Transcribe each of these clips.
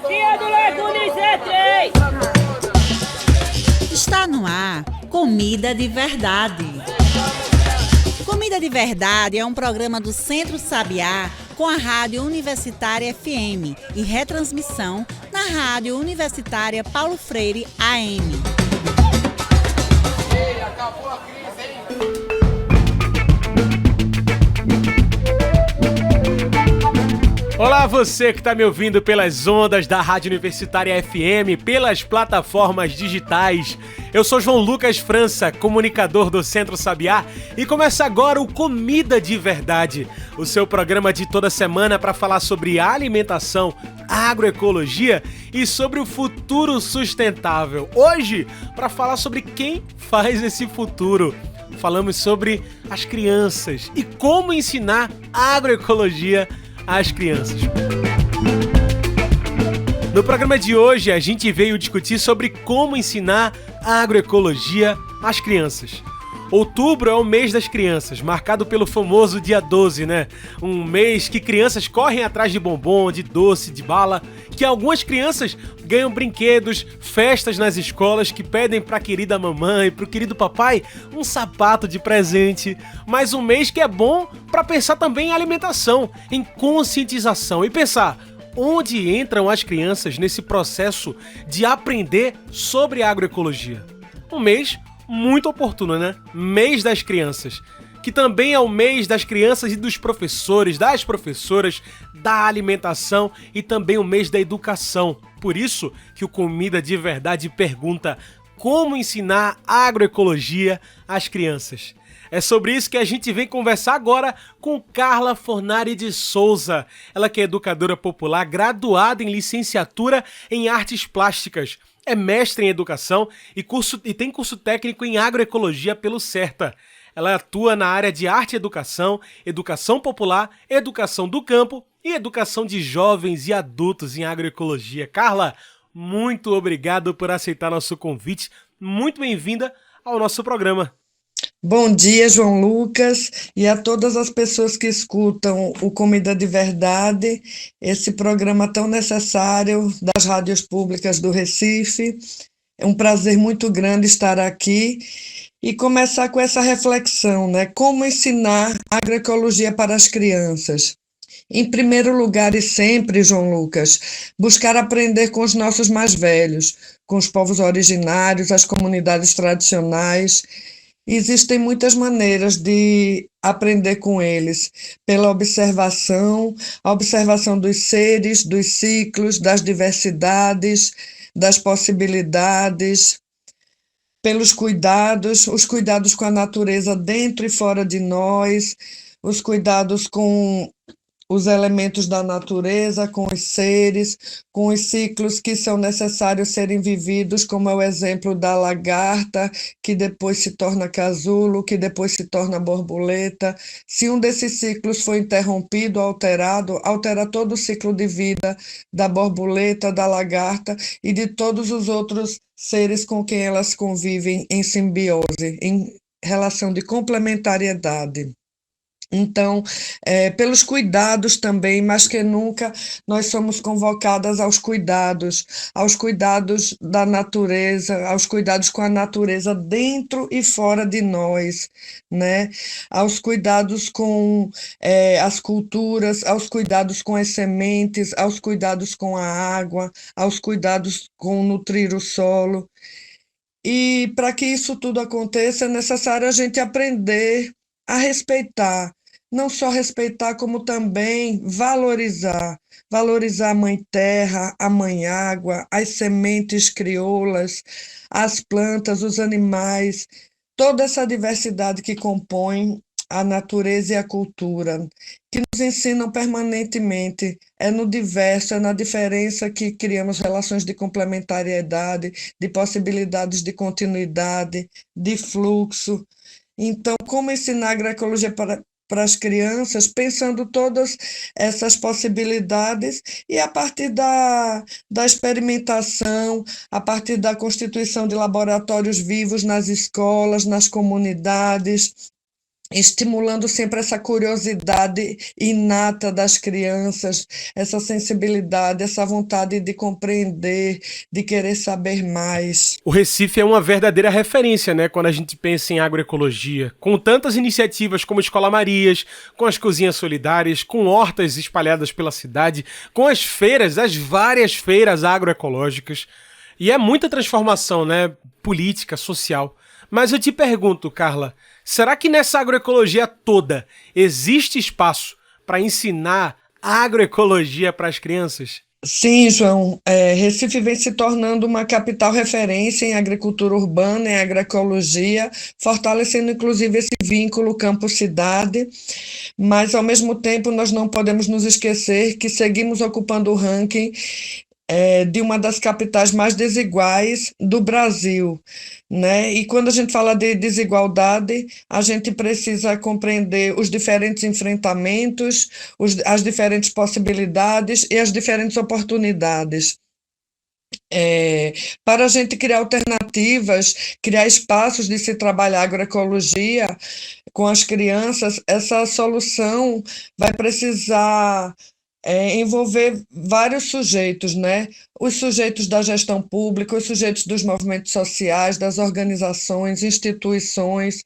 Tia do Legunes é 3. Está no ar Comida de Verdade. Comida de Verdade é um programa do Centro Sabiá com a Rádio Universitária FM e retransmissão na Rádio Universitária Paulo Freire AM. Ei, acabou a crise, hein? Olá, você que está me ouvindo pelas ondas da Rádio Universitária FM, pelas plataformas digitais. Eu sou João Lucas França, comunicador do Centro Sabiá, e começa agora o Comida de Verdade, o seu programa de toda semana para falar sobre alimentação, agroecologia e sobre o futuro sustentável. Hoje, para falar sobre quem faz esse futuro. Falamos sobre as crianças e como ensinar agroecologia às crianças. No programa de hoje, a gente veio discutir sobre como ensinar agroecologia às crianças. Outubro é o mês das crianças, marcado pelo famoso dia 12, né? Um mês que crianças correm atrás de bombom, de doce, de bala, que algumas crianças ganham brinquedos, festas nas escolas que pedem pra querida mamãe, pro querido papai, um sapato de presente. Mas um mês que é bom pra pensar também em alimentação, em conscientização e pensar onde entram as crianças nesse processo de aprender sobre agroecologia. Um mês muito oportuno, né? Mês das crianças, que também é o mês das crianças e dos professores, das professoras, da alimentação e também o mês da educação. Por isso que o Comida de Verdade pergunta como ensinar agroecologia às crianças. É sobre isso que a gente vem conversar agora com Carla Fornari de Souza. Ela que é educadora popular, graduada em licenciatura em artes plásticas. É mestre em educação e tem curso técnico em agroecologia pelo CERTA. Ela atua na área de arte e educação, educação popular, educação do campo e educação de jovens e adultos em agroecologia. Carla, muito obrigado por aceitar nosso convite. Muito bem-vinda ao nosso programa. Bom dia, João Lucas, e a todas as pessoas que escutam o Comida de Verdade, esse programa tão necessário das rádios públicas do Recife. É um prazer muito grande estar aqui e começar com essa reflexão, né? Como ensinar agroecologia para as crianças? Em primeiro lugar e sempre, João Lucas, buscar aprender com os nossos mais velhos, com os povos originários, as comunidades tradicionais. Existem muitas maneiras de aprender com eles, pela observação, a observação dos seres, dos ciclos, das diversidades, das possibilidades, pelos cuidados, os cuidados com a natureza dentro e fora de nós, os cuidados com os elementos da natureza, com os seres, com os ciclos que são necessários serem vividos, como é o exemplo da lagarta, que depois se torna casulo, que depois se torna borboleta. Se um desses ciclos for interrompido, alterado, altera todo o ciclo de vida da borboleta, da lagarta e de todos os outros seres com quem elas convivem em simbiose, em relação de complementariedade. Então, pelos cuidados também, mais que nunca, nós somos convocadas aos cuidados da natureza, aos cuidados com a natureza dentro e fora de nós, né? Aos cuidados com as culturas, aos cuidados com as sementes, aos cuidados com a água, aos cuidados com nutrir o solo. E para que isso tudo aconteça, é necessário a gente aprender a respeitar, não só respeitar, como também valorizar a mãe terra, a mãe água, as sementes crioulas, as plantas, os animais, toda essa diversidade que compõe a natureza e a cultura, que nos ensinam permanentemente. É no diverso, é na diferença que criamos relações de complementariedade, de possibilidades de continuidade, de fluxo. Então, como ensinar agroecologia para as crianças, pensando todas essas possibilidades e a partir da experimentação, a partir da constituição de laboratórios vivos nas escolas, nas comunidades, estimulando sempre essa curiosidade inata das crianças, essa sensibilidade, essa vontade de compreender, de querer saber mais. O Recife é uma verdadeira referência, né, quando a gente pensa em agroecologia, com tantas iniciativas como Escola Marias, com as cozinhas solidárias, com hortas espalhadas pela cidade, com as feiras, as várias feiras agroecológicas. E é muita transformação, né, política, social. Mas eu te pergunto, Carla, será que nessa agroecologia toda existe espaço para ensinar agroecologia para as crianças? Sim, João, Recife vem se tornando uma capital referência em agricultura urbana, em agroecologia, fortalecendo inclusive esse vínculo campo-cidade, mas ao mesmo tempo nós não podemos nos esquecer que seguimos ocupando o ranking de uma das capitais mais desiguais do Brasil, né? E quando a gente fala de desigualdade, a gente precisa compreender os diferentes enfrentamentos, as diferentes possibilidades e as diferentes oportunidades. Para a gente criar alternativas, criar espaços de se trabalhar agroecologia com as crianças, essa solução vai precisar envolver vários sujeitos, né? Os sujeitos da gestão pública, os sujeitos dos movimentos sociais, das organizações, instituições.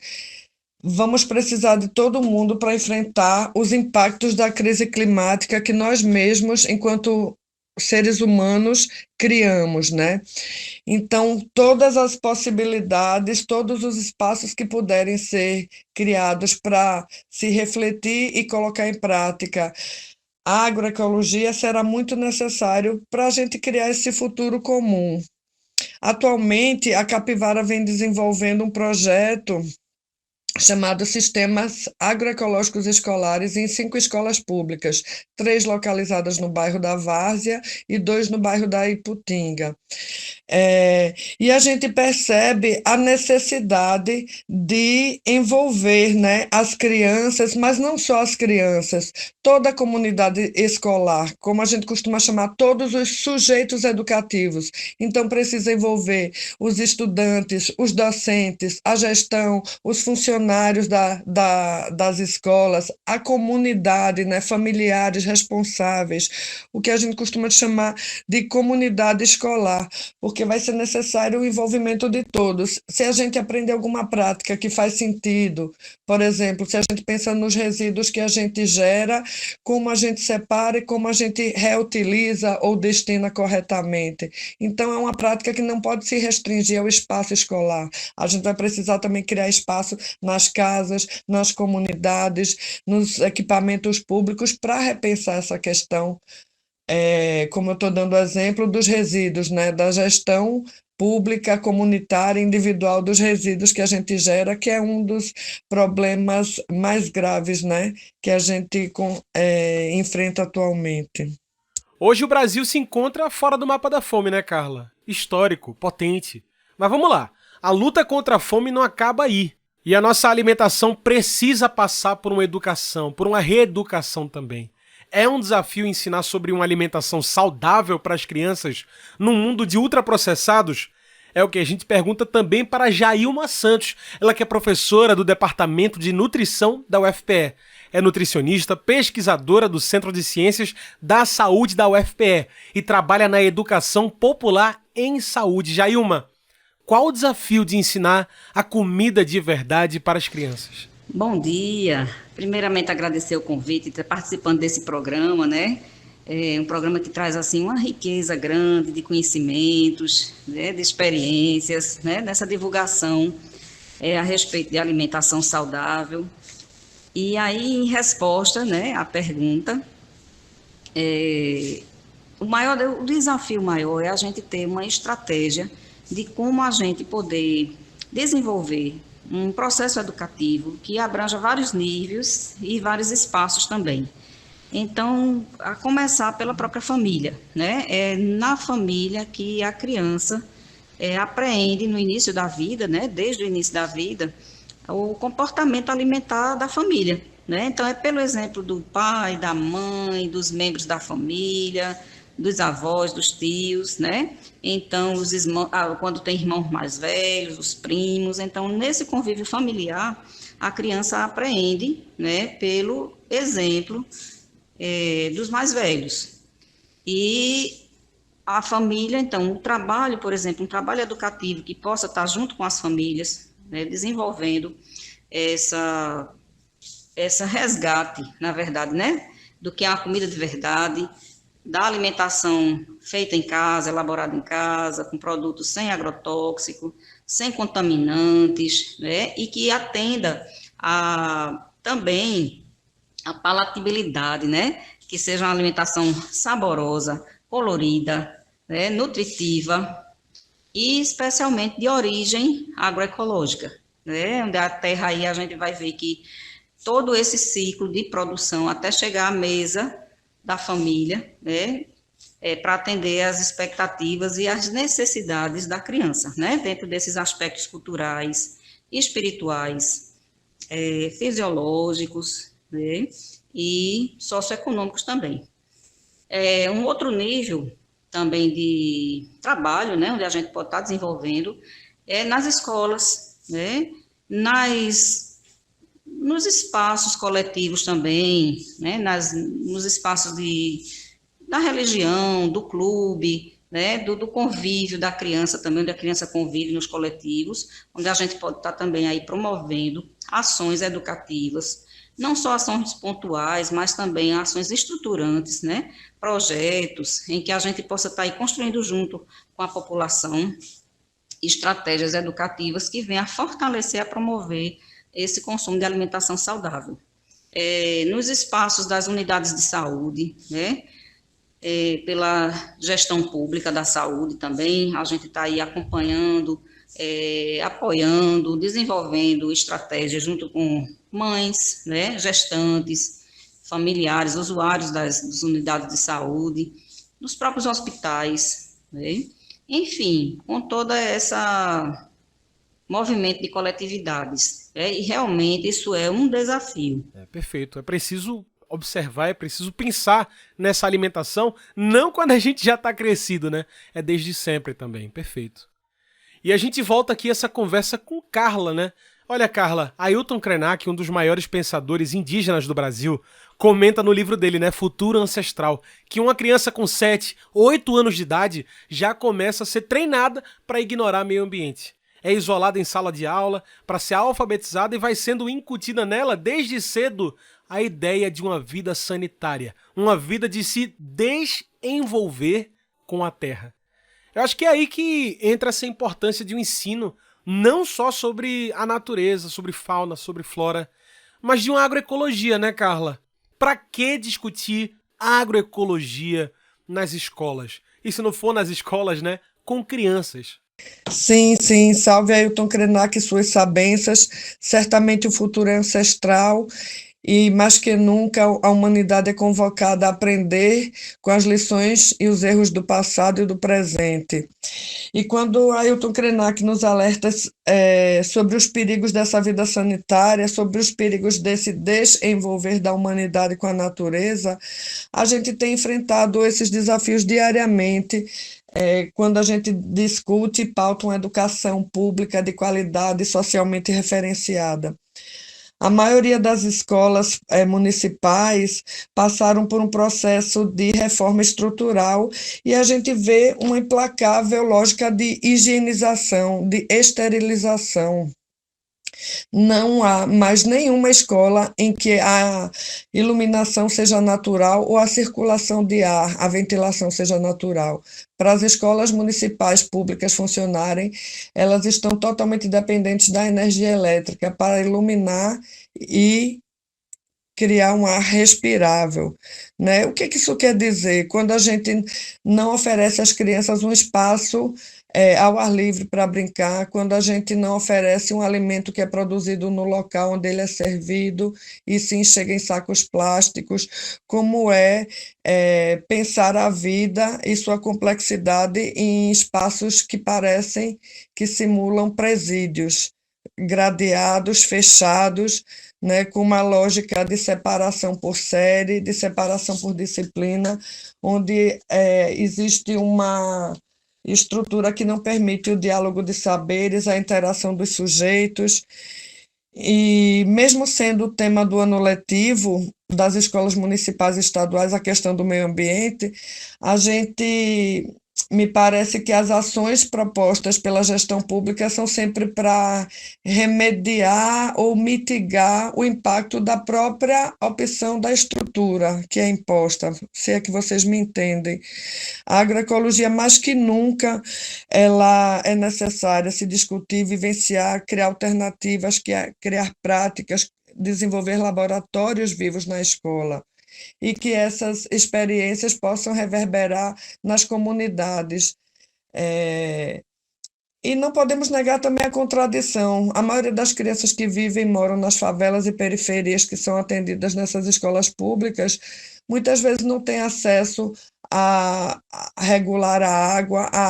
Vamos precisar de todo mundo para enfrentar os impactos da crise climática que nós mesmos, enquanto seres humanos, criamos, né? Então, todas as possibilidades, todos os espaços que puderem ser criados para se refletir e colocar em prática a agroecologia será muito necessário para a gente criar esse futuro comum. Atualmente, a Capivara vem desenvolvendo um projeto chamado Sistemas Agroecológicos Escolares em 5 escolas públicas, 3 localizadas no bairro da Várzea e 2 no bairro da Iputinga. E a gente percebe a necessidade de envolver, né, as crianças, mas não só as crianças, toda a comunidade escolar, como a gente costuma chamar, todos os sujeitos educativos. Então, precisa envolver os estudantes, os docentes, a gestão, os funcionários das escolas, a comunidade, né, familiares responsáveis, o que a gente costuma chamar de comunidade escolar, porque vai ser necessário o envolvimento de todos. Se a gente aprender alguma prática que faz sentido, por exemplo, se a gente pensa nos resíduos que a gente gera, como a gente separa e como a gente reutiliza ou destina corretamente. Então, é uma prática que não pode se restringir ao espaço escolar. A gente vai precisar também criar espaço nas casas, nas comunidades, nos equipamentos públicos para repensar essa questão, como eu estou dando o exemplo dos resíduos, né, da gestão pública, comunitária, individual dos resíduos que a gente gera, que é um dos problemas mais graves, né, que a gente enfrenta atualmente. Hoje o Brasil se encontra fora do mapa da fome, né, Carla? Histórico, potente. Mas vamos lá, a luta contra a fome não acaba aí. E a nossa alimentação precisa passar por uma educação, por uma reeducação também. É um desafio ensinar sobre uma alimentação saudável para as crianças num mundo de ultraprocessados? É o que a gente pergunta também para Jailma Santos, ela que é professora do Departamento de Nutrição da UFPE. É nutricionista, pesquisadora do Centro de Ciências da Saúde da UFPE e trabalha na educação popular em saúde. Jailma, qual o desafio de ensinar a comida de verdade para as crianças? Bom dia. Primeiramente, agradecer o convite de estar participando desse programa, né? É um programa que traz, assim, uma riqueza grande de conhecimentos, né, de experiências, né, nessa divulgação a respeito de alimentação saudável. E aí, em resposta, né, à pergunta, o desafio maior é a gente ter uma estratégia de como a gente poder desenvolver um processo educativo que abranja vários níveis e vários espaços também. Então, a começar pela própria família, né? É na família que a criança apreende no início da vida, né? Desde o início da vida, o comportamento alimentar da família, né? Então, é pelo exemplo do pai, da mãe, dos membros da família, dos avós, dos tios, né? Então, os irmãos, quando tem irmãos mais velhos, os primos. Então, nesse convívio familiar, a criança aprende, né, pelo exemplo dos mais velhos. E a família, então, o trabalho, por exemplo, um trabalho educativo que possa estar junto com as famílias, né, desenvolvendo essa resgate, na verdade, né, do que é uma comida de verdade, da alimentação feita em casa, elaborada em casa, com produtos sem agrotóxico, sem contaminantes, né, e que atenda também a palatabilidade, né, que seja uma alimentação saborosa, colorida, né, nutritiva e especialmente de origem agroecológica, né, onde a terra aí a gente vai ver que todo esse ciclo de produção até chegar à mesa da família, né, para atender às expectativas e às necessidades da criança, né, dentro desses aspectos culturais, espirituais, fisiológicos, né, e socioeconômicos também. Um outro nível também de trabalho, né, onde a gente pode estar desenvolvendo, nas escolas, né, nos espaços coletivos também, né, nos espaços da religião, do clube, né, do convívio da criança também, onde a criança convive nos coletivos, onde a gente pode estar também aí promovendo ações educativas, não só ações pontuais, mas também ações estruturantes, né, projetos em que a gente possa estar aí construindo junto com a população estratégias educativas que venham a fortalecer, a promover esse consumo de alimentação saudável. Nos espaços das unidades de saúde, né, pela gestão pública da saúde também, a gente está aí acompanhando, apoiando, desenvolvendo estratégias junto com mães, né, gestantes, familiares, usuários das unidades de saúde, dos próprios hospitais, né, enfim, com toda essa movimento de coletividades, e realmente isso é um desafio. Perfeito, é preciso observar, é preciso pensar nessa alimentação, não quando a gente já está crescido, né? É desde sempre também, perfeito. E a gente volta aqui essa conversa com Carla, né? Olha, Carla, Ailton Krenak, um dos maiores pensadores indígenas do Brasil, comenta no livro dele, né, Futuro Ancestral, que uma criança com 7, 8 anos de idade já começa a ser treinada para ignorar meio ambiente. É isolada em sala de aula para ser alfabetizada e vai sendo incutida nela desde cedo a ideia de uma vida sanitária, uma vida de se desenvolver com a terra. Eu acho que é aí que entra essa importância de um ensino não só sobre a natureza, sobre fauna, sobre flora, mas de uma agroecologia, né, Carla? Para que discutir agroecologia nas escolas? E se não for nas escolas, né, com crianças? Sim, sim, salve Ailton Krenak e suas sabenças, certamente o futuro é ancestral e mais que nunca a humanidade é convocada a aprender com as lições e os erros do passado e do presente. E quando Ailton Krenak nos alerta sobre os perigos dessa vida sanitária, sobre os perigos desse desenvolver da humanidade com a natureza, a gente tem enfrentado esses desafios diariamente, quando a gente discute e pauta uma educação pública de qualidade socialmente referenciada. A maioria das escolas municipais passaram por um processo de reforma estrutural e a gente vê uma implacável lógica de higienização, de esterilização. Não há mais nenhuma escola em que a iluminação seja natural ou a circulação de ar, a ventilação seja natural. Para as escolas municipais públicas funcionarem, elas estão totalmente dependentes da energia elétrica para iluminar e criar um ar respirável, né? O que isso quer dizer? Quando a gente não oferece às crianças um espaço ao ar livre para brincar, quando a gente não oferece um alimento que é produzido no local onde ele é servido e sim chega em sacos plásticos, como pensar a vida e sua complexidade em espaços que parecem, que simulam presídios, gradeados, fechados, né, com uma lógica de separação por série, de separação por disciplina, onde existe uma estrutura que não permite o diálogo de saberes, a interação dos sujeitos. E mesmo sendo o tema do ano letivo das escolas municipais e estaduais, a questão do meio ambiente, a gente me parece que as ações propostas pela gestão pública são sempre para remediar ou mitigar o impacto da própria opção da estrutura que é imposta, se é que vocês me entendem. A agroecologia, mais que nunca, ela é necessária se discutir, vivenciar, criar alternativas, criar práticas, desenvolver laboratórios vivos na escola e que essas experiências possam reverberar nas comunidades. É, e não podemos negar também a contradição. A maioria das crianças que vivem e moram nas favelas e periferias que são atendidas nessas escolas públicas, muitas vezes não têm acesso a regular a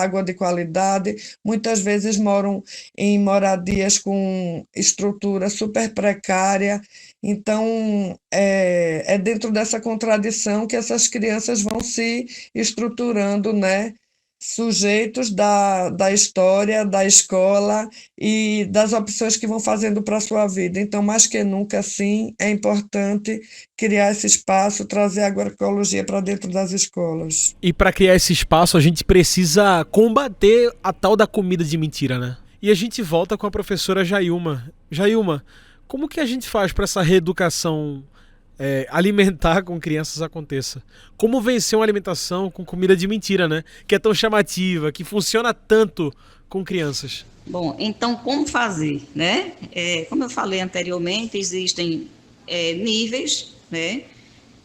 água de qualidade, muitas vezes moram em moradias com estrutura super precária. Então, é dentro dessa contradição que essas crianças vão se estruturando, né? Sujeitos da história, da escola e das opções que vão fazendo para a sua vida. Então, mais que nunca, sim, é importante criar esse espaço, trazer a agroecologia para dentro das escolas. E para criar esse espaço, a gente precisa combater a tal da comida de mentira, né? E a gente volta com a professora Jailma. Jailma, como que a gente faz para essa reeducação alimentar com crianças aconteça? Como vencer uma alimentação com comida de mentira, né? Que é tão chamativa, que funciona tanto com crianças. Bom, então como fazer, né? Como eu falei anteriormente, existem níveis, né?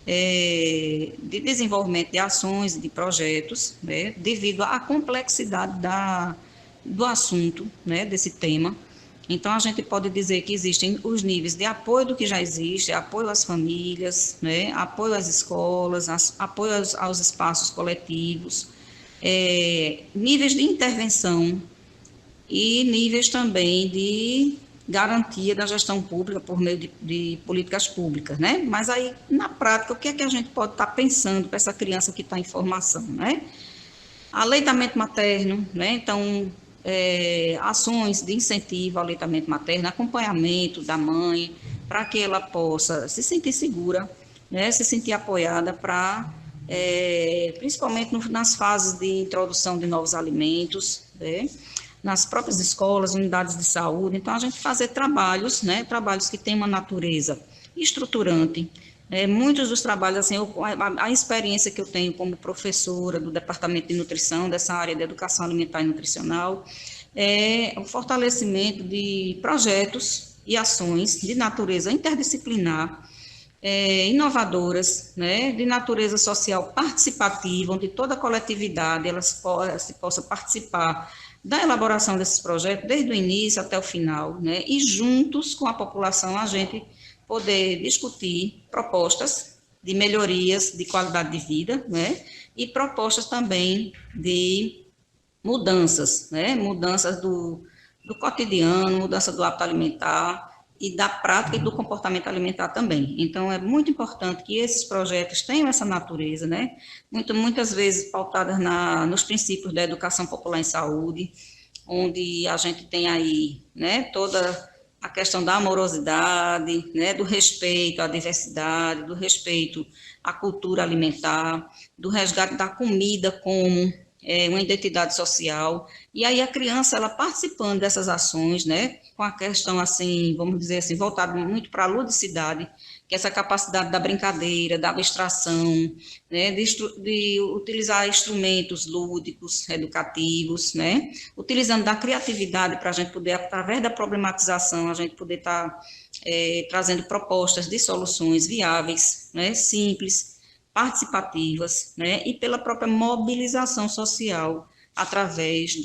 De desenvolvimento de ações, de projetos, né? Devido à complexidade do assunto, né? Desse tema. Então, a gente pode dizer que existem os níveis de apoio do que já existe, apoio às famílias, né, apoio às escolas, apoio aos espaços coletivos, níveis de intervenção e níveis também de garantia da gestão pública por meio de políticas públicas, né? Mas aí, na prática, o que é que a gente pode estar pensando para essa criança que está em formação, né? Aleitamento materno, né? Então, ações de incentivo ao aleitamento materno, acompanhamento da mãe, para que ela possa se sentir segura, né, se sentir apoiada para, principalmente nas fases de introdução de novos alimentos, né, nas próprias escolas, unidades de saúde. Então, a gente fazer trabalhos, né, trabalhos que têm uma natureza estruturante. Muitos dos trabalhos, assim, a experiência que eu tenho como professora do Departamento de Nutrição, dessa área de Educação Alimentar e Nutricional, é o fortalecimento de projetos e ações de natureza interdisciplinar, inovadoras, né, de natureza social participativa, onde toda a coletividade se possa participar da elaboração desses projetos, desde o início até o final, né, e juntos com a população a gente poder discutir propostas de melhorias de qualidade de vida, né, e propostas também de mudanças, né, mudanças do cotidiano, mudança do hábito alimentar e da prática e do comportamento alimentar também. Então, é muito importante que esses projetos tenham essa natureza, né, muitas vezes pautadas nos princípios da educação popular em saúde, onde a gente tem aí, né, toda a questão da amorosidade, né, do respeito à diversidade, do respeito à cultura alimentar, do resgate da comida como uma identidade social, e aí a criança, ela participando dessas ações, né, com a questão, assim, vamos dizer assim, voltada muito para a ludicidade, que é essa capacidade da brincadeira, da abstração, né, de utilizar instrumentos lúdicos, educativos, né, utilizando da criatividade para a gente poder, através da problematização, a gente poder estar trazendo propostas de soluções viáveis, né, simples, participativas, né, e pela própria mobilização social, através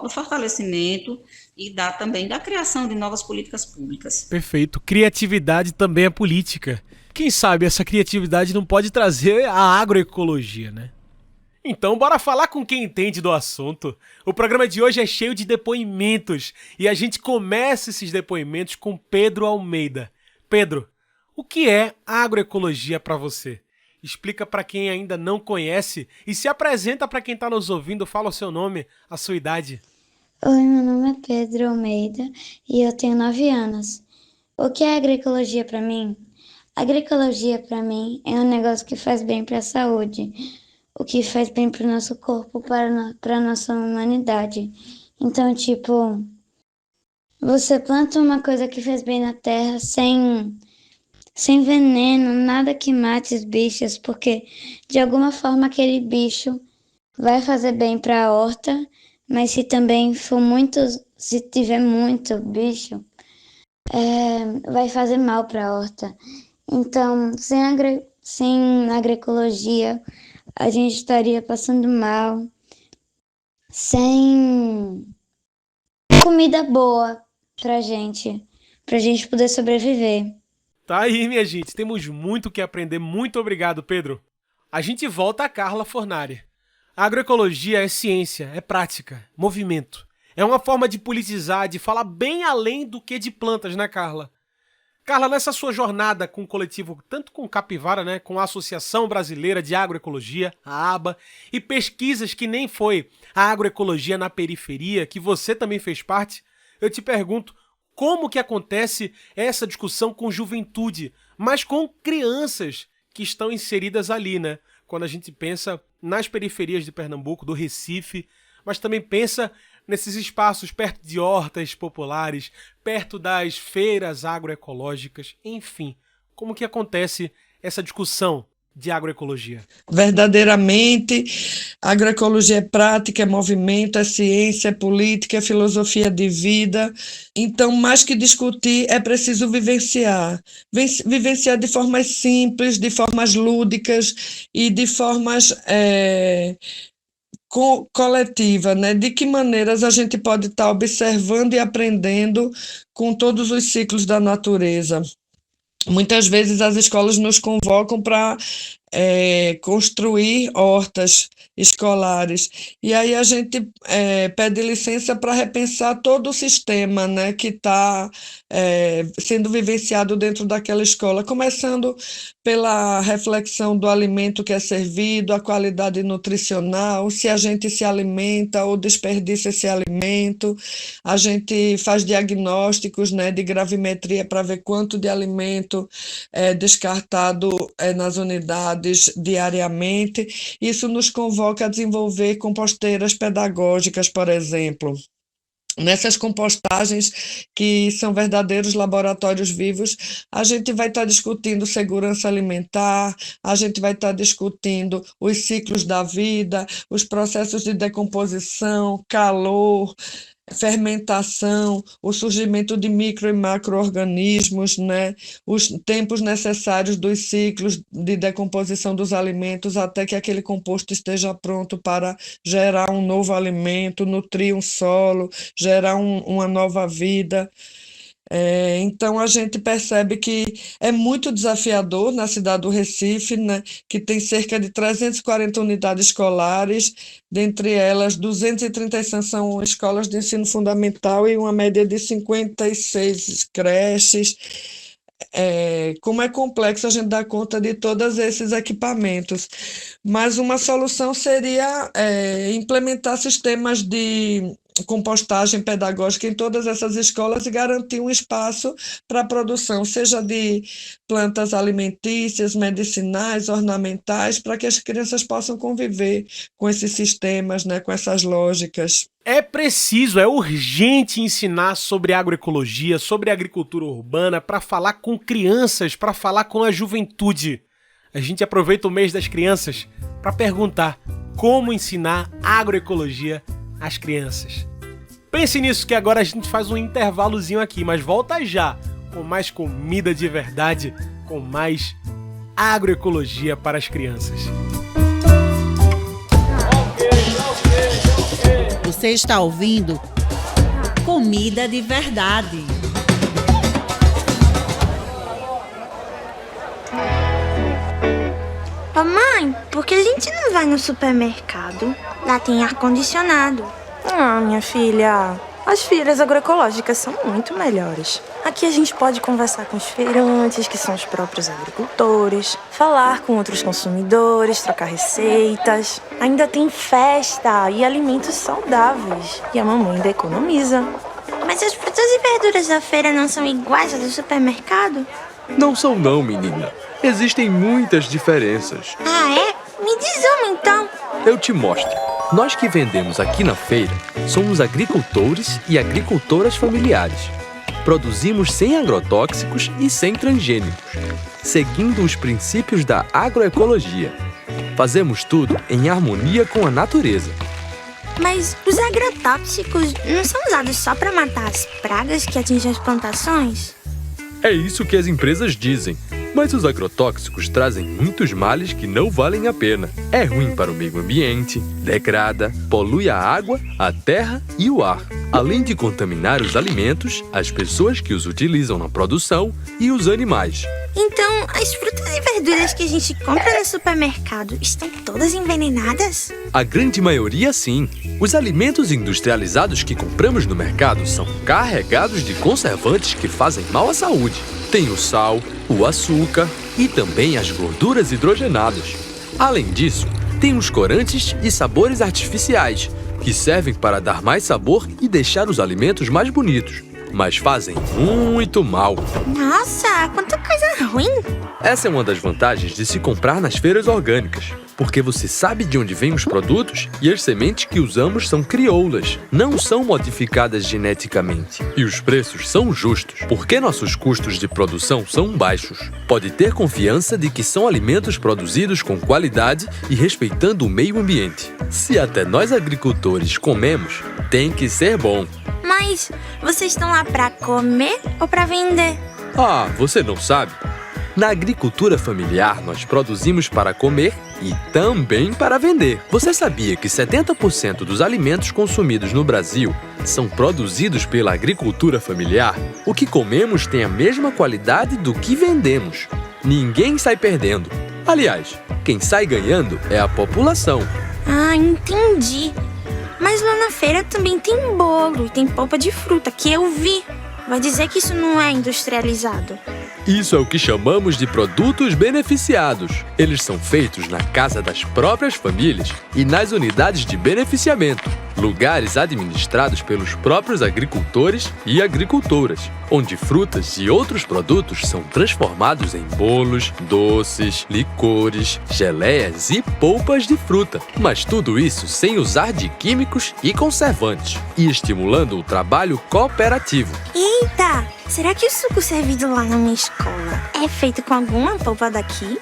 do fortalecimento e também da criação de novas políticas públicas. Perfeito. Criatividade também é política. Quem sabe essa criatividade não pode trazer a agroecologia, né? Então, bora falar com quem entende do assunto. O programa de hoje é cheio de depoimentos e a gente começa esses depoimentos com Pedro Almeida. Pedro, o que é agroecologia para você? Explica para quem ainda não conhece e se apresenta para quem está nos ouvindo. Fala o seu nome, a sua idade. Oi, meu nome é Pedro Almeida e eu tenho 9 anos. O que é agroecologia para mim? Agroecologia para mim é um negócio que faz bem para a saúde, o que faz bem para o nosso corpo, para a nossa humanidade. Então, tipo, você planta uma coisa que faz bem na terra sem veneno, nada que mate os bichos, porque de alguma forma aquele bicho vai fazer bem para a horta, mas se também se tiver muito bicho, vai fazer mal para a horta. Então, sem agroecologia, a gente estaria passando mal, sem comida boa pra gente poder sobreviver. Tá aí, minha gente. Temos muito o que aprender. Muito obrigado, Pedro. A gente volta a Carla Fornari. A agroecologia é ciência, é prática, movimento. É uma forma de politizar, de falar bem além do que de plantas, né, Carla? Carla, nessa sua jornada com o coletivo, tanto com Capivara, né, com a Associação Brasileira de Agroecologia, a ABA, e pesquisas que nem foi a agroecologia na periferia, que você também fez parte, eu te pergunto, como que acontece essa discussão com juventude, mas com crianças que estão inseridas ali, né? Quando a gente pensa nas periferias de Pernambuco, do Recife, mas também pensa nesses espaços perto de hortas populares, perto das feiras agroecológicas, enfim. Como que acontece essa discussão de agroecologia? Verdadeiramente, a agroecologia é prática, é movimento, é ciência, é política, é filosofia de vida. Então, mais que discutir, é preciso vivenciar. Vivenciar de formas simples, de formas lúdicas e de formas coletiva, né? De que maneiras a gente pode estar observando e aprendendo com todos os ciclos da natureza. Muitas vezes as escolas nos convocam para construir hortas escolares, e aí a gente pede licença para repensar todo o sistema, né, que está sendo vivenciado dentro daquela escola, começando pela reflexão do alimento que é servido, a qualidade nutricional, se a gente se alimenta ou desperdiça esse alimento. A gente faz diagnósticos, né, de gravimetria para ver quanto de alimento é descartado nas unidades diariamente. Isso nos convoca a desenvolver composteiras pedagógicas, por exemplo. Nessas compostagens, que são verdadeiros laboratórios vivos, a gente vai estar discutindo segurança alimentar, a gente vai estar discutindo os ciclos da vida, os processos de decomposição, calor, fermentação, o surgimento de micro e macro-organismos, né? Os tempos necessários dos ciclos de decomposição dos alimentos até que aquele composto esteja pronto para gerar um novo alimento, nutrir um solo, gerar uma nova vida. Então a gente percebe que é muito desafiador na cidade do Recife, né, que tem cerca de 340 unidades escolares, dentre elas 236 são escolas de ensino fundamental e uma média de 56 creches. Como é complexo a gente dar conta de todos esses equipamentos, mas uma solução seria implementar sistemas de compostagem pedagógica em todas essas escolas e garantir um espaço para a produção, seja de plantas alimentícias, medicinais, ornamentais, para que as crianças possam conviver com esses sistemas, né, com essas lógicas. É preciso, é urgente ensinar sobre agroecologia, sobre agricultura urbana, para falar com crianças, para falar com a juventude. A gente aproveita o mês das crianças para perguntar como ensinar agroecologia às crianças. Pense nisso que agora a gente faz um intervalozinho aqui, mas volta já com mais comida de verdade, com mais agroecologia para as crianças. Você está ouvindo Comida de Verdade. Ô mãe, por que a gente não vai no supermercado? Lá tem ar-condicionado. Ah, minha filha, as feiras agroecológicas são muito melhores. Aqui a gente pode conversar com os feirantes, que são os próprios agricultores, falar com outros consumidores, trocar receitas. Ainda tem festa e alimentos saudáveis. E a mamãe ainda economiza. Mas as frutas frutas e verduras da feira não são iguais às do supermercado? Não são não, menina. Existem muitas diferenças. Ah, é? Me diz uma, então. Eu te mostro. Nós que vendemos aqui na feira somos agricultores e agricultoras familiares. Produzimos sem agrotóxicos e sem transgênicos, seguindo os princípios da agroecologia. Fazemos tudo em harmonia com a natureza. Mas os agrotóxicos não são usados só para matar as pragas que atingem as plantações? É isso que as empresas dizem. Mas os agrotóxicos trazem muitos males que não valem a pena. É ruim para o meio ambiente, degrada, polui a água, a terra e o ar, além de contaminar os alimentos, as pessoas que os utilizam na produção e os animais. Então, as frutas e verduras que a gente compra no supermercado estão todas envenenadas? A grande maioria, sim. Os alimentos industrializados que compramos no mercado são carregados de conservantes que fazem mal à saúde. Tem o sal, o açúcar e também as gorduras hidrogenadas. Além disso, tem os corantes e sabores artificiais, que servem para dar mais sabor e deixar os alimentos mais bonitos, mas fazem muito mal. Nossa, quanta coisa ruim! Essa é uma das vantagens de se comprar nas feiras orgânicas, porque você sabe de onde vêm os produtos e as sementes que usamos são crioulas, não são modificadas geneticamente. E os preços são justos, porque nossos custos de produção são baixos. Pode ter confiança de que são alimentos produzidos com qualidade e respeitando o meio ambiente. Se até nós agricultores comemos, tem que ser bom. Mas vocês estão lá para comer ou para vender? Ah, você não sabe? Na agricultura familiar, nós produzimos para comer e também para vender. Você sabia que 70% dos alimentos consumidos no Brasil são produzidos pela agricultura familiar? O que comemos tem a mesma qualidade do que vendemos. Ninguém sai perdendo. Aliás, quem sai ganhando é a população. Ah, entendi. Mas lá na feira também tem bolo e tem polpa de fruta, que eu vi. Vai dizer que isso não é industrializado? Isso é o que chamamos de produtos beneficiados. Eles são feitos na casa das próprias famílias e nas unidades de beneficiamento, lugares administrados pelos próprios agricultores e agricultoras, onde frutas e outros produtos são transformados em bolos, doces, licores, geleias e polpas de fruta. Mas tudo isso sem usar de químicos e conservantes e estimulando o trabalho cooperativo. Eita! Será que o suco servido lá na minha escola é feito com alguma polpa daqui?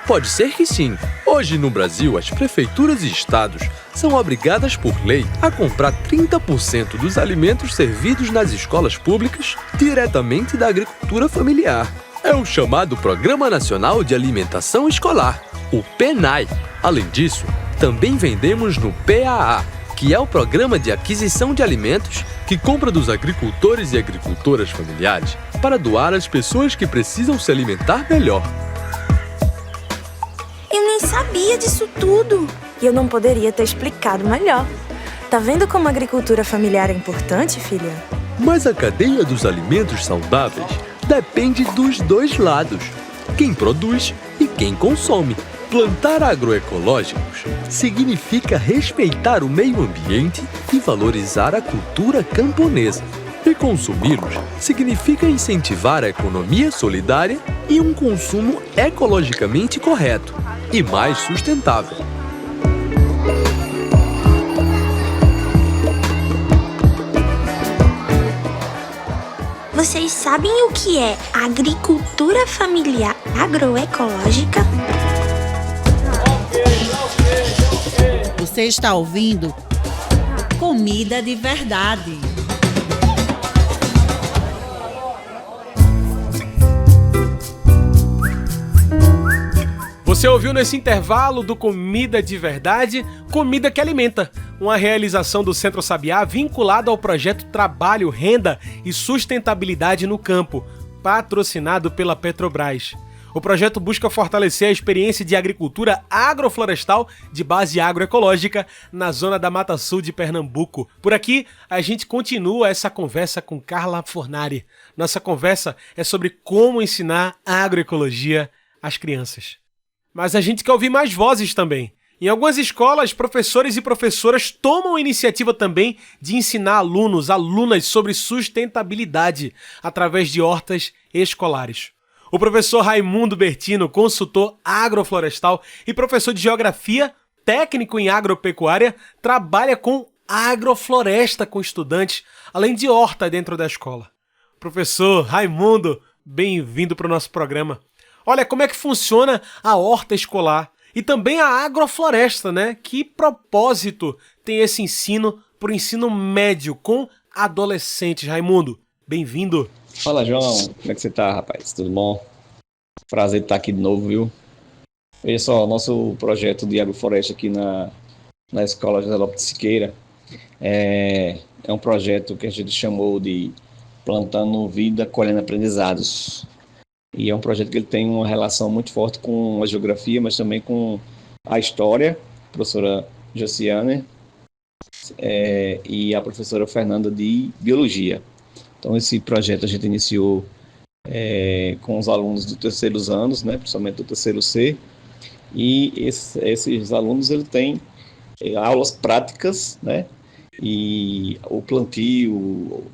Pode ser que sim. Hoje no Brasil, as prefeituras e estados são obrigadas por lei a comprar 30% dos alimentos servidos nas escolas públicas diretamente da agricultura familiar. É o chamado Programa Nacional de Alimentação Escolar, o PNAE. Além disso, também vendemos no PAA, que é o Programa de Aquisição de Alimentos que compra dos agricultores e agricultoras familiares para doar às pessoas que precisam se alimentar melhor. Eu nem sabia disso tudo. E eu não poderia ter explicado melhor. Tá vendo como a agricultura familiar é importante, filha? Mas a cadeia dos alimentos saudáveis depende dos dois lados, quem produz e quem consome. Plantar agroecológicos significa respeitar o meio ambiente e valorizar a cultura camponesa. E consumi-los significa incentivar a economia solidária e um consumo ecologicamente correto e mais sustentável. Vocês sabem o que é agricultura familiar agroecológica? Você está ouvindo Comida de Verdade. Você ouviu nesse intervalo do Comida de Verdade, Comida que Alimenta, uma realização do Centro Sabiá vinculado ao projeto Trabalho, Renda e Sustentabilidade no Campo, patrocinado pela Petrobras. O projeto busca fortalecer a experiência de agricultura agroflorestal de base agroecológica na zona da Mata Sul de Pernambuco. Por aqui, a gente continua essa conversa com Carla Fornari. Nossa conversa é sobre como ensinar a agroecologia às crianças. Mas a gente quer ouvir mais vozes também. Em algumas escolas, professores e professoras tomam a iniciativa também de ensinar alunas sobre sustentabilidade através de hortas escolares. O professor Raimundo Bertino, consultor agroflorestal e professor de geografia, técnico em agropecuária, trabalha com agrofloresta com estudantes, além de horta dentro da escola. Professor Raimundo, bem-vindo para o nosso programa. Olha, como é que funciona a horta escolar e também a agrofloresta, né? Que propósito tem esse ensino para o ensino médio com adolescentes? Raimundo, bem-vindo. Fala, João. Como é que você tá, rapaz? Tudo bom? Prazer de estar aqui de novo, viu? Veja só, nosso projeto de agrofloresta aqui na Escola José Lopes de Siqueira é um projeto que a gente chamou de Plantando Vida, Colhendo Aprendizados. E é um projeto que ele tem uma relação muito forte com a geografia, mas também com a história, a professora Josiane e a professora Fernanda de Biologia. Então, esse projeto a gente iniciou com os alunos dos terceiros anos, né, principalmente do terceiro C, e esses alunos ele têm aulas práticas, né, e o plantio,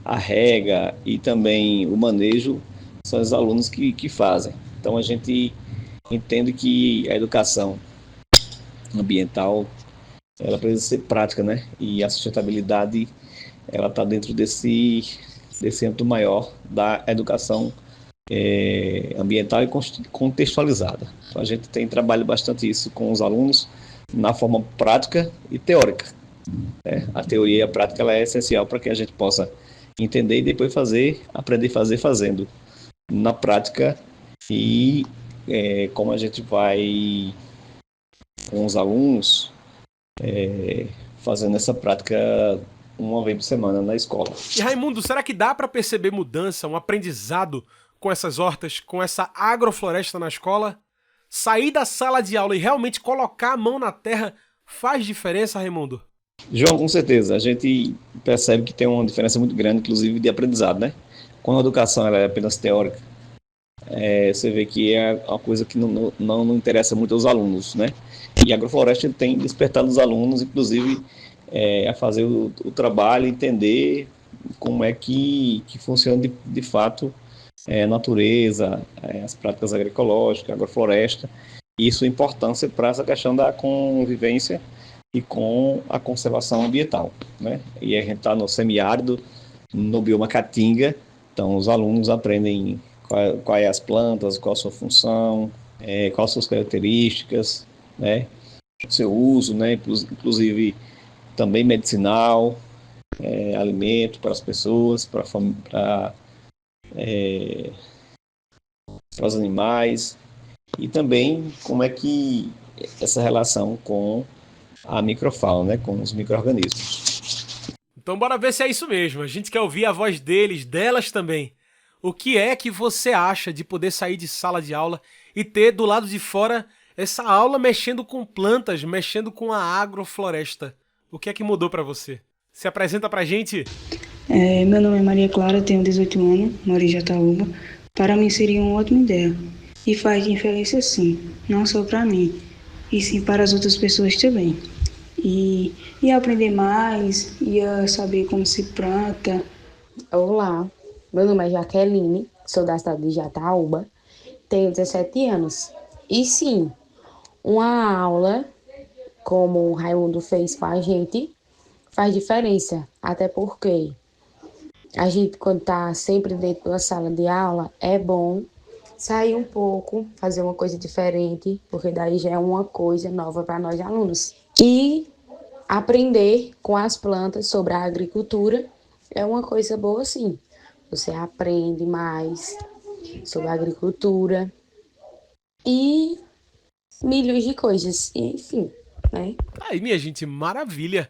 a rega e também o manejo são os alunos que fazem. Então a gente entende que a educação ambiental ela precisa ser prática, né? E a sustentabilidade ela está dentro desse âmbito maior da educação ambiental e contextualizada. Então a gente tem trabalhado bastante isso com os alunos na forma prática e teórica. A teoria e a prática ela é essencial para que a gente possa entender e depois aprender a fazer fazendo na prática e como a gente vai com os alunos fazendo essa prática uma vez por semana na escola. E Raimundo, será que dá para perceber mudança, um aprendizado com essas hortas, com essa agrofloresta na escola? Sair da sala de aula e realmente colocar a mão na terra faz diferença, Raimundo? João, com certeza. A gente percebe que tem uma diferença muito grande, inclusive de aprendizado, né? Quando a educação ela é apenas teórica, você vê que é uma coisa que não interessa muito aos alunos, né? E a agrofloresta tem despertado os alunos, inclusive, a fazer o trabalho, entender como é que funciona de fato a natureza, as práticas agroecológicas, a agrofloresta, e sua importância para essa questão da convivência e com a conservação ambiental, né? E a gente está no semiárido, no bioma caatinga, então os alunos aprendem quais as plantas, qual a sua função, quais as suas características, né? O seu uso, né? Inclusive também medicinal, alimento para as pessoas, para os animais, e também como é que essa relação com a microfauna, né, com os micro-organismos. Então bora ver se é isso mesmo. A gente quer ouvir a voz deles, delas também. O que é que você acha de poder sair de sala de aula e ter do lado de fora essa aula mexendo com plantas, mexendo com a agrofloresta? O que é que mudou pra você? Se apresenta pra gente. Meu nome é Maria Clara, tenho 18 anos, moro em Jataúba. Para mim seria uma ótima ideia. E faz diferença sim, não só para mim, e sim para as outras pessoas também. E aprender mais, saber como se planta. Olá, meu nome é Jaqueline, sou da cidade de Jataúba, tenho 17 anos. E sim, uma aula, como o Raimundo fez com a gente, faz diferença, até porque a gente, quando está sempre dentro da sala de aula, é bom sair um pouco, fazer uma coisa diferente, porque daí já é uma coisa nova para nós alunos. E aprender com as plantas sobre a agricultura é uma coisa boa, sim. Você aprende mais sobre a agricultura e milhões de coisas, enfim, né? Aí, minha gente, maravilha!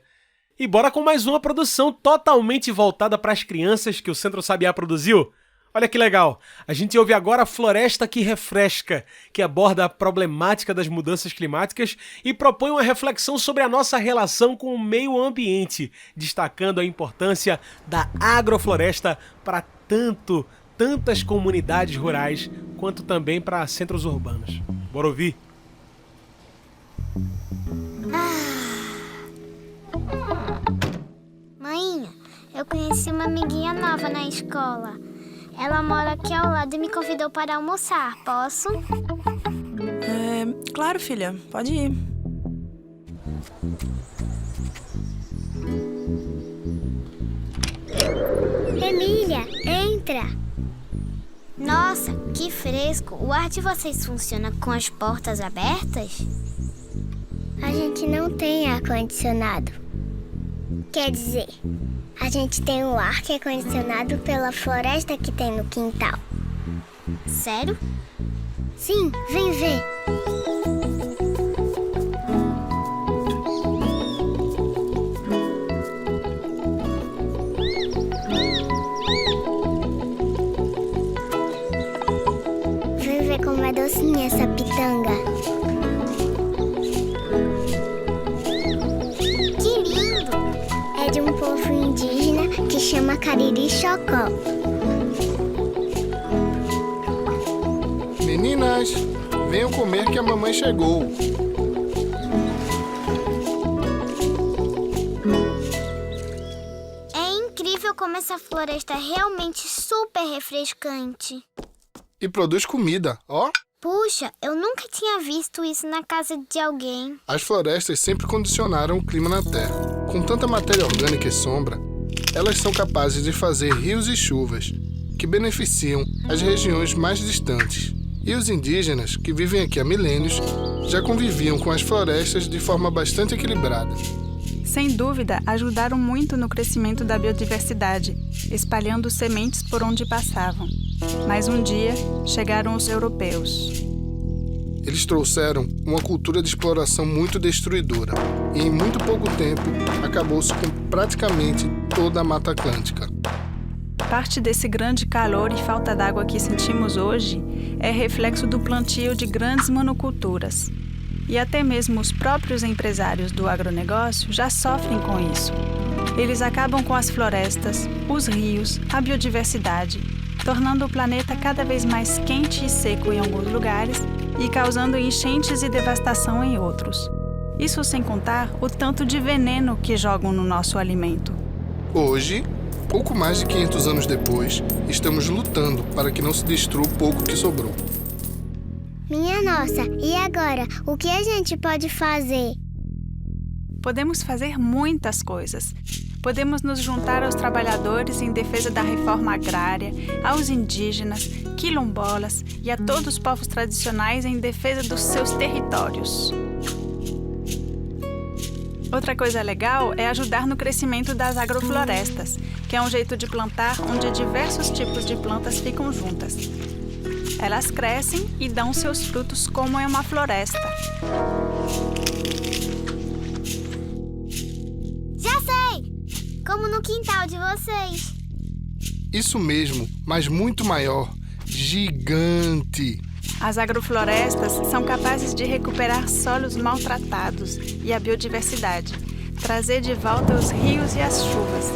E bora com mais uma produção totalmente voltada para as crianças que o Centro Sabiá produziu. Olha que legal! A gente ouve agora a Floresta que Refresca, que aborda a problemática das mudanças climáticas e propõe uma reflexão sobre a nossa relação com o meio ambiente, destacando a importância da agrofloresta para tantas comunidades rurais, quanto também para centros urbanos. Bora ouvir? Mãinha, eu conheci uma amiguinha nova na escola. Ela mora aqui ao lado e me convidou para almoçar. Posso? Claro, filha. Pode ir. Emília, entra! Nossa, que fresco! O ar de vocês funciona com as portas abertas? A gente não tem ar-condicionado. Quer dizer, a gente tem o ar que é condicionado pela floresta que tem no quintal. Sério? Sim, vem ver. Vem ver como é docinha essa pitanga. Que lindo! É de um povo indígena que chama Cariri-Chocó. Meninas, venham comer que a mamãe chegou. É incrível como essa floresta é realmente super refrescante. E produz comida, ó. Puxa, eu nunca tinha visto isso na casa de alguém. As florestas sempre condicionaram o clima na Terra. Com tanta matéria orgânica e sombra, elas são capazes de fazer rios e chuvas, que beneficiam as regiões mais distantes. E os indígenas, que vivem aqui há milênios, já conviviam com as florestas de forma bastante equilibrada. Sem dúvida, ajudaram muito no crescimento da biodiversidade, espalhando sementes por onde passavam. Mas um dia, chegaram os europeus. Eles trouxeram uma cultura de exploração muito destruidora e em muito pouco tempo acabou-se com praticamente toda a Mata Atlântica. Parte desse grande calor e falta d'água que sentimos hoje é reflexo do plantio de grandes monoculturas. E até mesmo os próprios empresários do agronegócio já sofrem com isso. Eles acabam com as florestas, os rios, a biodiversidade, tornando o planeta cada vez mais quente e seco em alguns lugares e causando enchentes e devastação em outros. Isso sem contar o tanto de veneno que jogam no nosso alimento. Hoje, pouco mais de 500 anos depois, estamos lutando para que não se destrua o pouco que sobrou. Minha nossa, e agora? O que a gente pode fazer? Podemos fazer muitas coisas. Podemos nos juntar aos trabalhadores em defesa da reforma agrária, aos indígenas, quilombolas e a todos os povos tradicionais em defesa dos seus territórios. Outra coisa legal é ajudar no crescimento das agroflorestas, que é um jeito de plantar onde diversos tipos de plantas ficam juntas. Elas crescem e dão seus frutos como em uma floresta. Já sei! Como no quintal de vocês. Isso mesmo, mas muito maior. Gigante! As agroflorestas são capazes de recuperar solos maltratados e a biodiversidade, trazer de volta os rios e as chuvas,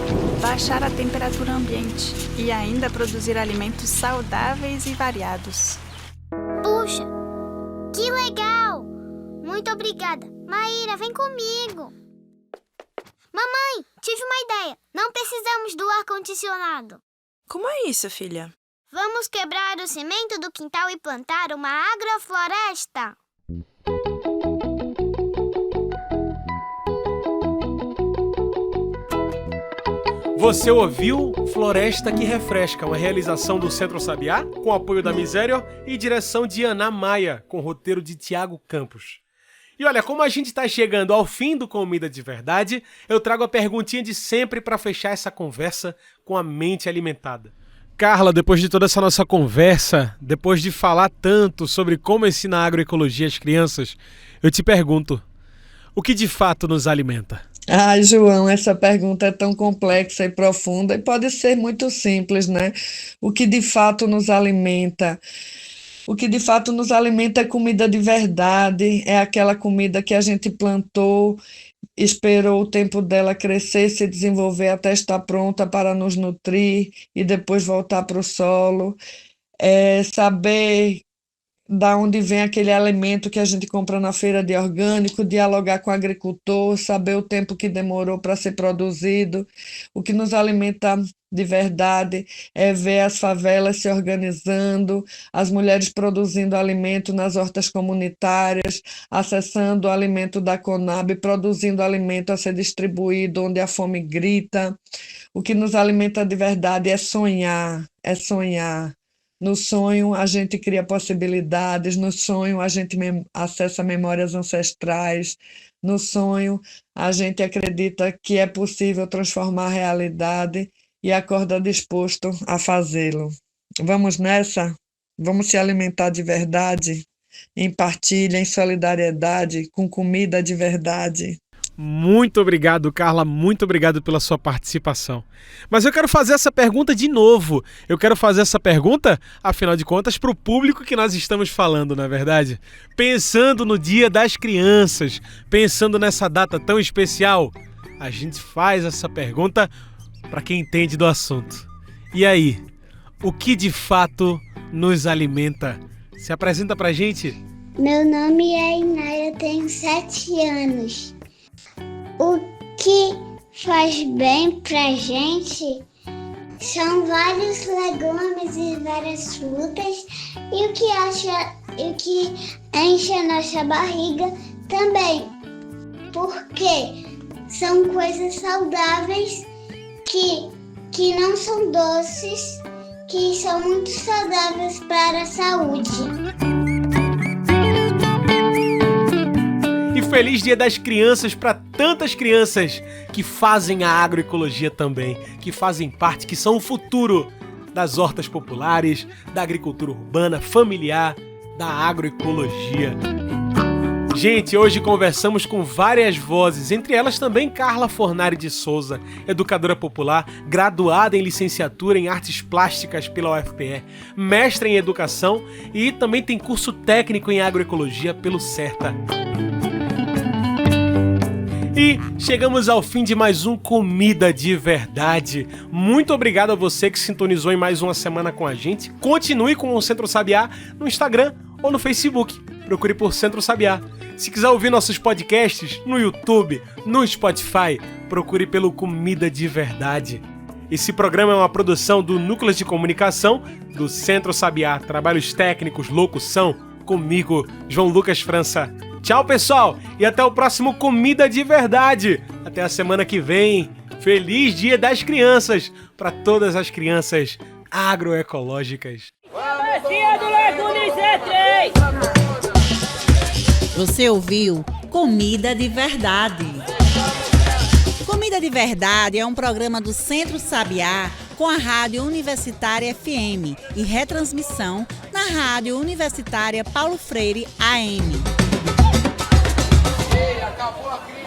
baixar a temperatura ambiente e ainda produzir alimentos saudáveis e variados. Puxa, que legal! Muito obrigada. Maíra, vem comigo. Mamãe, tive uma ideia. Não precisamos do ar-condicionado. Como é isso, filha? Vamos quebrar o cimento do quintal e plantar uma agrofloresta. Você ouviu Floresta que Refresca, uma realização do Centro Sabiá, com apoio da Misério e direção de Ana Maia, com roteiro de Tiago Campos. E olha, como a gente está chegando ao fim do Comida de Verdade, eu trago a perguntinha de sempre para fechar essa conversa com a mente alimentada. Carla, depois de toda essa nossa conversa, depois de falar tanto sobre como ensinar agroecologia às crianças, eu te pergunto, o que de fato nos alimenta? Ai, João, essa pergunta é tão complexa e profunda e pode ser muito simples, né? O que de fato nos alimenta? O que de fato nos alimenta é comida de verdade, é aquela comida que a gente plantou, esperou o tempo dela crescer, se desenvolver até estar pronta para nos nutrir e depois voltar para o solo. É saber da onde vem aquele alimento que a gente compra na feira de orgânico, dialogar com o agricultor, saber o tempo que demorou para ser produzido. O que nos alimenta de verdade é ver as favelas se organizando, as mulheres produzindo alimento nas hortas comunitárias, acessando o alimento da Conab, produzindo alimento a ser distribuído onde a fome grita. O que nos alimenta de verdade é sonhar, é sonhar. No sonho, a gente cria possibilidades, no sonho, a gente acessa memórias ancestrais, no sonho, a gente acredita que é possível transformar a realidade e acorda disposto a fazê-lo. Vamos nessa? Vamos se alimentar de verdade, em partilha, em solidariedade, com comida de verdade. Muito obrigado, Carla, muito obrigado pela sua participação. Mas eu quero fazer essa pergunta de novo. Eu quero fazer essa pergunta, afinal de contas, para o público que nós estamos falando, não é verdade? Pensando no Dia das Crianças, pensando nessa data tão especial, a gente faz essa pergunta para quem entende do assunto. E aí, o que de fato nos alimenta? Se apresenta pra gente. Meu nome é Inaya, tenho 7 anos. O que faz bem pra gente são vários legumes e várias frutas, e o que enche a nossa barriga também, porque são coisas saudáveis que não são doces, que são muito saudáveis para a saúde. Feliz Dia das Crianças para tantas crianças que fazem a agroecologia também, que fazem parte, que são o futuro das hortas populares, da agricultura urbana, familiar, da agroecologia. Gente, hoje conversamos com várias vozes, entre elas também Carla Fornari de Souza, educadora popular, graduada em licenciatura em artes plásticas pela UFPE, mestra em educação e também tem curso técnico em agroecologia pelo CERTA. E chegamos ao fim de mais um Comida de Verdade. Muito obrigado a você que sintonizou em mais uma semana com a gente. Continue com o Centro Sabiá no Instagram ou no Facebook. Procure por Centro Sabiá. Se quiser ouvir nossos podcasts no YouTube, no Spotify, procure pelo Comida de Verdade. Esse programa é uma produção do Núcleo de Comunicação do Centro Sabiá. Trabalhos técnicos, locução, comigo, João Lucas França. Tchau, pessoal, e até o próximo Comida de Verdade. Até a semana que vem. Feliz Dia das Crianças para todas as crianças agroecológicas. Você ouviu Comida de Verdade. Comida de Verdade é um programa do Centro Sabiá com a Rádio Universitária FM e retransmissão na Rádio Universitária Paulo Freire AM. Acabou a crise.